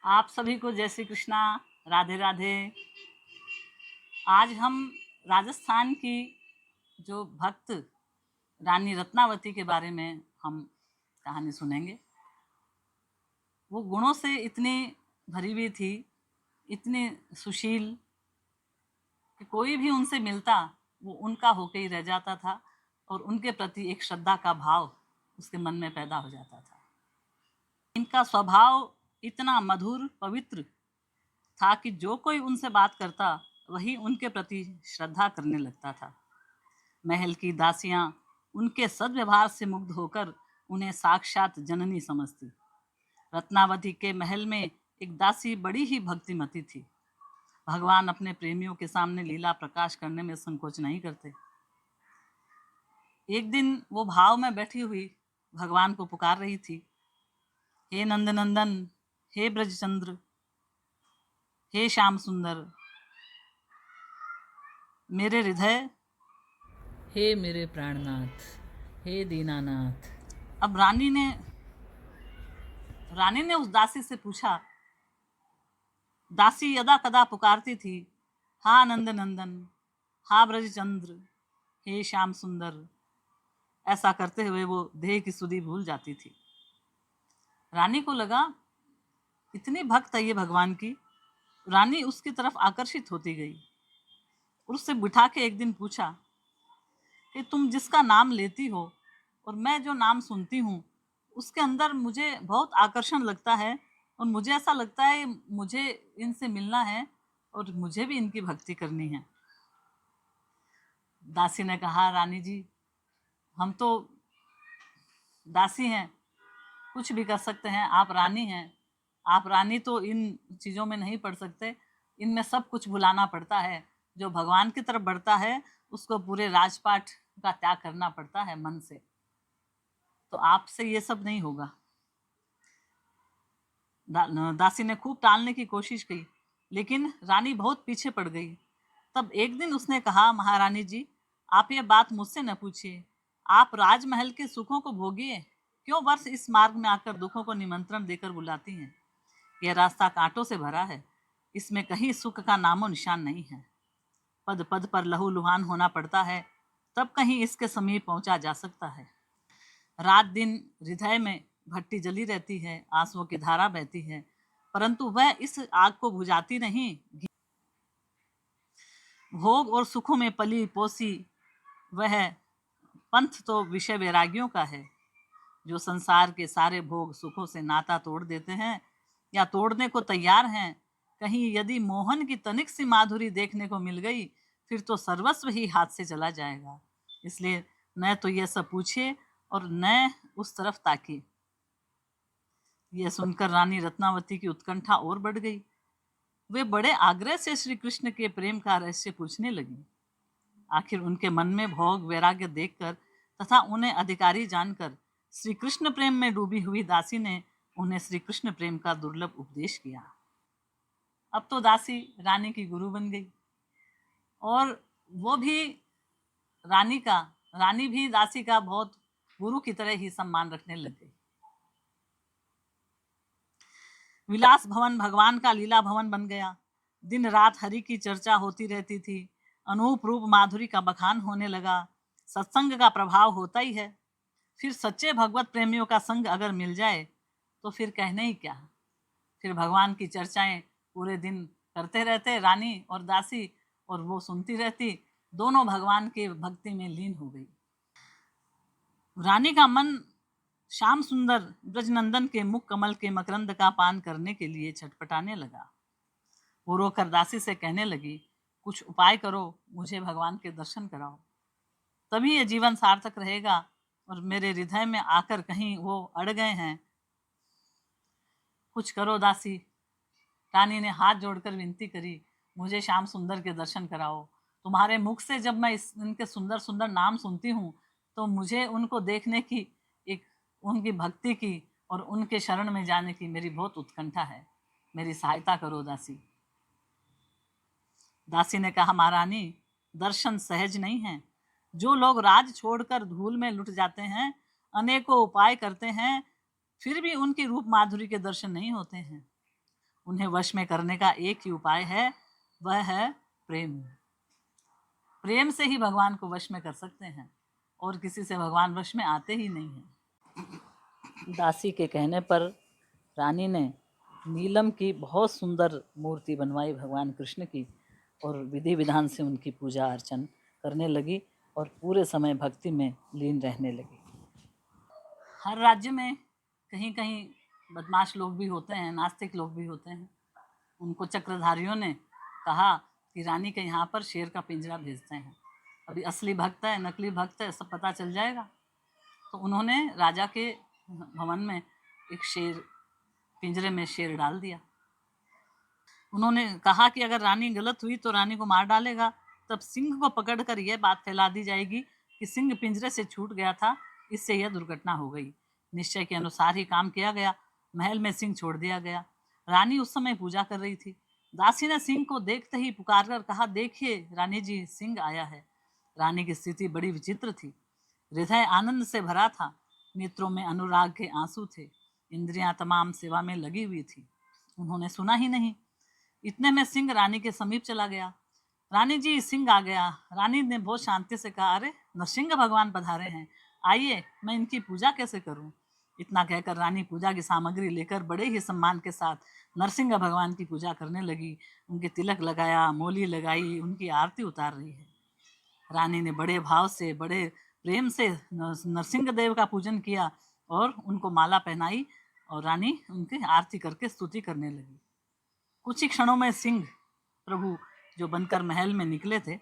आप सभी को जय श्री कृष्णा, राधे राधे। आज हम राजस्थान की जो भक्त रानी रत्नावती के बारे में हम कहानी सुनेंगे। वो गुणों से इतनी भरी हुई थी, इतनी सुशील कि कोई भी उनसे मिलता वो उनका होके ही रह जाता था और उनके प्रति एक श्रद्धा का भाव उसके मन में पैदा हो जाता था। इनका स्वभाव इतना मधुर पवित्र था कि जो कोई उनसे बात करता वही उनके प्रति श्रद्धा करने लगता था। महल की दासियां उनके सद्व्यवहार से मुग्ध होकर उन्हें साक्षात जननी समझती। रत्नावती के महल में एक दासी बड़ी ही भक्तिमती थी। भगवान अपने प्रेमियों के सामने लीला प्रकाश करने में संकोच नहीं करते। एक दिन वो भाव में बैठी हुई भगवान को पुकार रही थी, हे नंदनंदन, हे ब्रजचंद्र, हे श्याम सुंदर, मेरे हृदय, हे मेरे प्राणनाथ, हे दीनानाथ। अब रानी ने उस दासी से पूछा। दासी यदा कदा पुकारती थी, हा नंद नंदन, हा ब्रजचंद्र, हे श्याम सुंदर। ऐसा करते हुए वो देह की सुधि भूल जाती थी। रानी को लगा इतनी भक्त है ये भगवान की। रानी उसकी तरफ आकर्षित होती गई और उससे बिठा के एक दिन पूछा कि तुम जिसका नाम लेती हो और मैं जो नाम सुनती हूँ उसके अंदर मुझे बहुत आकर्षण लगता है और मुझे ऐसा लगता है मुझे इनसे मिलना है और मुझे भी इनकी भक्ति करनी है। दासी ने कहा, रानी जी, हम तो दासी हैं, कुछ भी कर सकते हैं, आप रानी हैं। आप रानी तो इन चीज़ों में नहीं पड़ सकते, इनमें सब कुछ भुलाना पड़ता है। जो भगवान की तरफ बढ़ता है उसको पूरे राजपाट का त्याग करना पड़ता है मन से, तो आपसे ये सब नहीं होगा। दासी ने खूब टालने की कोशिश की लेकिन रानी बहुत पीछे पड़ गई। तब एक दिन उसने कहा, महारानी जी, आप ये बात मुझसे न पूछिए। आप राजमहल के सुखों को भोगिए, क्यों वर्ष इस मार्ग में आकर दुखों को निमंत्रण देकर बुलाती हैं। यह रास्ता कांटों से भरा है, इसमें कहीं सुख का नामो निशान नहीं है। पद पद पर लहूलुहान होना पड़ता है, तब कहीं इसके समीप पहुंचा जा सकता है। रात दिन हृदय में भट्टी जली रहती है, आंसुओं की धारा बहती है, परंतु वह इस आग को बुझाती नहीं। भोग और सुखों में पली पोसी वह पंथ तो विषय वैरागियों का है, जो संसार के सारे भोग सुखों से नाता तोड़ देते हैं या तोड़ने को तैयार हैं। कहीं यदि मोहन की तनिक सी माधुरी देखने को मिल गई फिर तो सर्वस्व ही हाथ से चला जाएगा। इसलिए न तो यह सब पूछिए और न उस तरफ ताकिए। यह सुनकर रानी रत्नावती की उत्कंठा और बढ़ गई। वे बड़े आग्रह से श्री कृष्ण के प्रेम का रहस्य पूछने लगी। आखिर उनके मन में भोग वैराग्य देखकर तथा उन्हें अधिकारी जानकर श्री कृष्ण प्रेम में डूबी हुई दासी ने उन्हें श्री कृष्ण प्रेम का दुर्लभ उपदेश किया। अब तो दासी रानी की गुरु बन गई और वो भी रानी भी दासी का बहुत गुरु की तरह ही सम्मान रखने लग गई। विलास भवन भगवान का लीला भवन बन गया। दिन रात हरि की चर्चा होती रहती थी। अनूप रूप माधुरी का बखान होने लगा। सत्संग का प्रभाव होता ही है। फिर सच्चे भगवत प्रेमियों का संग अगर मिल जाए तो फिर कहने ही क्या। फिर भगवान की चर्चाएं पूरे दिन करते रहते रानी और दासी, और वो सुनती रहती। दोनों भगवान की भक्ति में लीन हो गई। रानी का मन श्याम सुंदर ब्रजनंदन के मुख कमल के मकरंद का पान करने के लिए छटपटाने लगा। वो रोकर दासी से कहने लगी, कुछ उपाय करो, मुझे भगवान के दर्शन कराओ, तभी ये जीवन सार्थक रहेगा और मेरे हृदय में आकर कहीं वो अड़ गए हैं। कुछ करो दासी। रानी ने हाथ जोड़कर विनती करी, मुझे श्याम सुंदर के दर्शन कराओ। तुम्हारे मुख से जब मैं इनके सुंदर सुंदर नाम सुनती हूँ तो मुझे उनको देखने की, एक उनकी भक्ति की और उनके शरण में जाने की मेरी बहुत उत्कंठा है। मेरी सहायता करो दासी। दासी ने कहा, महारानी, दर्शन सहज नहीं है। जो लोग राज छोड़कर धूल में लुट जाते हैं, अनेकों उपाय करते हैं, फिर भी उनकी रूप माधुरी के दर्शन नहीं होते हैं। उन्हें वश में करने का एक ही उपाय है, वह है प्रेम। प्रेम से ही भगवान को वश में कर सकते हैं, और किसी से भगवान वश में आते ही नहीं हैं। दासी के कहने पर रानी ने नीलम की बहुत सुंदर मूर्ति बनवाई भगवान कृष्ण की, और विधि विधान से उनकी पूजा अर्चन करने लगी और पूरे समय भक्ति में लीन रहने लगी। हर राज्य में कहीं कहीं बदमाश लोग भी होते हैं, नास्तिक लोग भी होते हैं। उनको चक्रधारियों ने कहा कि रानी के यहाँ पर शेर का पिंजरा भेजते हैं, अभी असली भक्त है नकली भक्त है सब पता चल जाएगा। तो उन्होंने राजा के भवन में एक शेर, पिंजरे में शेर डाल दिया। उन्होंने कहा कि अगर रानी गलत हुई तो रानी को मार डालेगा, तब सिंह को पकड़कर यह बात फैला दी जाएगी कि सिंह पिंजरे से छूट गया था, इससे यह दुर्घटना हो गई। निश्चय के अनुसार ही काम किया गया। महल में सिंह छोड़ दिया गया। रानी उस समय पूजा कर रही थी। दासी ने सिंह को देखते ही पुकार कर कहा, देखिए रानी जी, सिंह आया है। रानी की स्थिति बड़ी विचित्र थी। हृदय आनंद से भरा था, नेत्रों में अनुराग के आंसू थे, इंद्रियां तमाम सेवा में लगी हुई थी। उन्होंने सुना ही नहीं। इतने में सिंह रानी के समीप चला गया। रानी जी, सिंह आ गया। रानी ने बहुत शांति से कहा, अरे नरसिंह भगवान पधारे हैं, आइए मैं इनकी पूजा कैसे करूं। इतना कहकर रानी पूजा की सामग्री लेकर बड़े ही सम्मान के साथ नरसिंह भगवान की पूजा करने लगी। उनके तिलक लगाया, मोली लगाई, उनकी आरती उतार रही है। रानी ने बड़े भाव से, बड़े प्रेम से नरसिंह देव का पूजन किया और उनको माला पहनाई, और रानी उनकी आरती करके स्तुति करने लगी। कुछ ही क्षणों में सिंह प्रभु जो बनकर महल में निकले थे,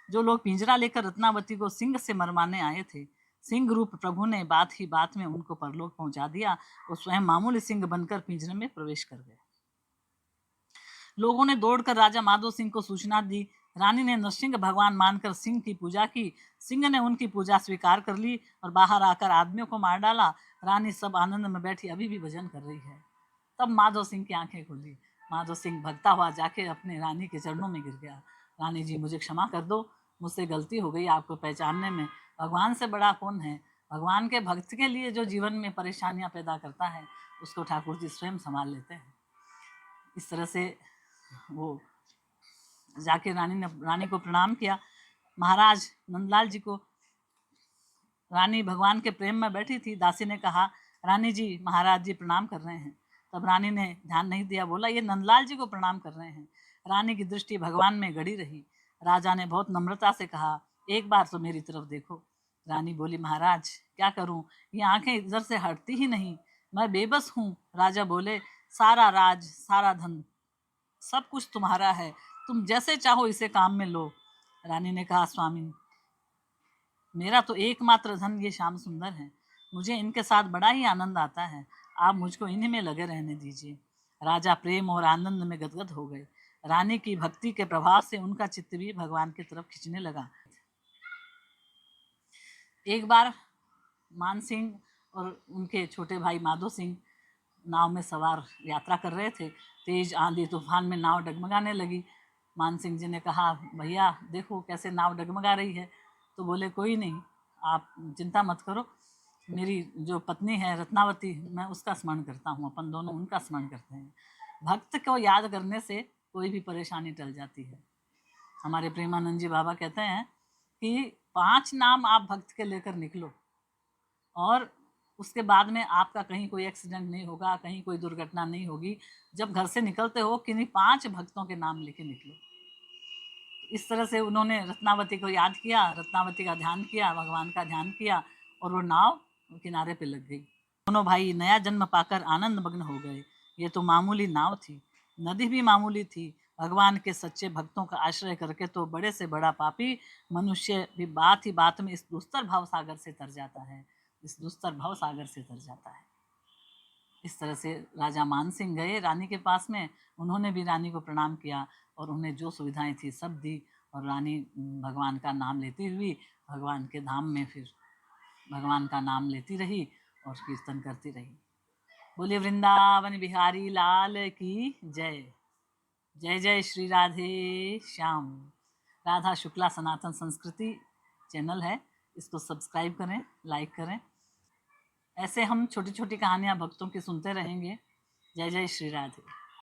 जो लोग पिंजरा लेकर रत्नावती को सिंह से मरवाने आए थे, सिंह रूप प्रभु ने बात ही बात में उनको परलोक पहुंचा दिया और स्वयं मामूली सिंह बनकर पिंजरे में प्रवेश कर गए। लोगों ने दौड़कर राजा माधो सिंह को सूचना दी। रानी ने नरसिंह भगवान मानकर सिंह की पूजा की। सिंह ने उनकी पूजा स्वीकार कर ली और बाहर आकर आदमियों को मार डाला। रानी सब आनंद में बैठी अभी भी भजन कर रही है। तब माधो सिंह की आंखें खुली। माधो सिंह भगता हुआ जाके अपने रानी के चरणों में गिर गया। रानी जी, मुझे क्षमा कर दो, मुझसे गलती हो गई आपको पहचानने में। भगवान से बड़ा कौन है। भगवान के भक्त के लिए जो जीवन में परेशानियां पैदा करता है, उसको ठाकुर जी स्वयं संभाल लेते हैं। इस तरह से वो जाके रानी को प्रणाम किया। महाराज नंदलाल जी को, रानी भगवान के प्रेम में बैठी थी। दासी ने कहा, रानी जी, महाराज जी प्रणाम कर रहे हैं। तब रानी ने ध्यान नहीं दिया, बोला ये नंदलाल जी को प्रणाम कर रहे हैं। रानी की दृष्टि भगवान में गड़ी रही। राजा ने बहुत नम्रता से कहा, एक बार तो मेरी तरफ देखो। रानी बोली, महाराज क्या करूं, ये आंखें इधर से हटती ही नहीं, मैं बेबस हूँ। राजा बोले, सारा राज, सारा धन, सब कुछ तुम्हारा है, तुम जैसे चाहो इसे काम में लो। रानी ने कहा, स्वामी, मेरा तो एकमात्र धन ये श्याम सुंदर है, मुझे इनके साथ बड़ा ही आनंद आता है, आप मुझको इन्हीं में लगे रहने दीजिए। राजा प्रेम और आनंद में गदगद हो गए। रानी की भक्ति के प्रभाव से उनका चित्त भी भगवान की तरफ खींचने लगा। एक बार मान सिंह और उनके छोटे भाई माधो सिंह नाव में सवार यात्रा कर रहे थे। तेज आंधी तूफान में नाव डगमगाने लगी। मान सिंह जी ने कहा, भैया देखो कैसे नाव डगमगा रही है। तो बोले, कोई नहीं, आप चिंता मत करो, मेरी जो पत्नी है रत्नावती, मैं उसका स्मरण करता हूँ, अपन दोनों उनका स्मरण करते हैं। भक्त को याद करने से कोई भी परेशानी टल जाती है। हमारे प्रेमानंद जी बाबा कहते हैं कि 5 नाम आप भक्त के लेकर निकलो, और उसके बाद में आपका कहीं कोई एक्सीडेंट नहीं होगा, कहीं कोई दुर्घटना नहीं होगी। जब घर से निकलते हो, किन्हीं 5 भक्तों के नाम लेके निकलो। इस तरह से उन्होंने रत्नावती को याद किया, रत्नावती का ध्यान किया, भगवान का ध्यान किया, और वो नाव किनारे पे लग गई। दोनों भाई नया जन्म पाकर आनंद मग्न हो गए। ये तो मामूली नाव थी, नदी भी मामूली थी। भगवान के सच्चे भक्तों का आश्रय करके तो बड़े से बड़ा पापी मनुष्य भी बात ही बात में इस दुस्तर भाव सागर से तर जाता है, इस दुस्तर भाव सागर से तर जाता है। इस तरह से राजा मान सिंह गए रानी के पास में। उन्होंने भी रानी को प्रणाम किया और उन्हें जो सुविधाएं थी सब दी, और रानी भगवान का नाम लेती हुई भगवान के धाम में फिर भगवान का नाम लेती रही और कीर्तन करती रही। बोले वृंदावन बिहारी लाल की जय। जय जय श्री राधे श्याम। राधा शुक्ला सनातन संस्कृति चैनल है, इसको सब्सक्राइब करें, लाइक करें। ऐसे हम छोटी छोटी कहानियाँ भक्तों की सुनते रहेंगे। जय जय श्री राधे।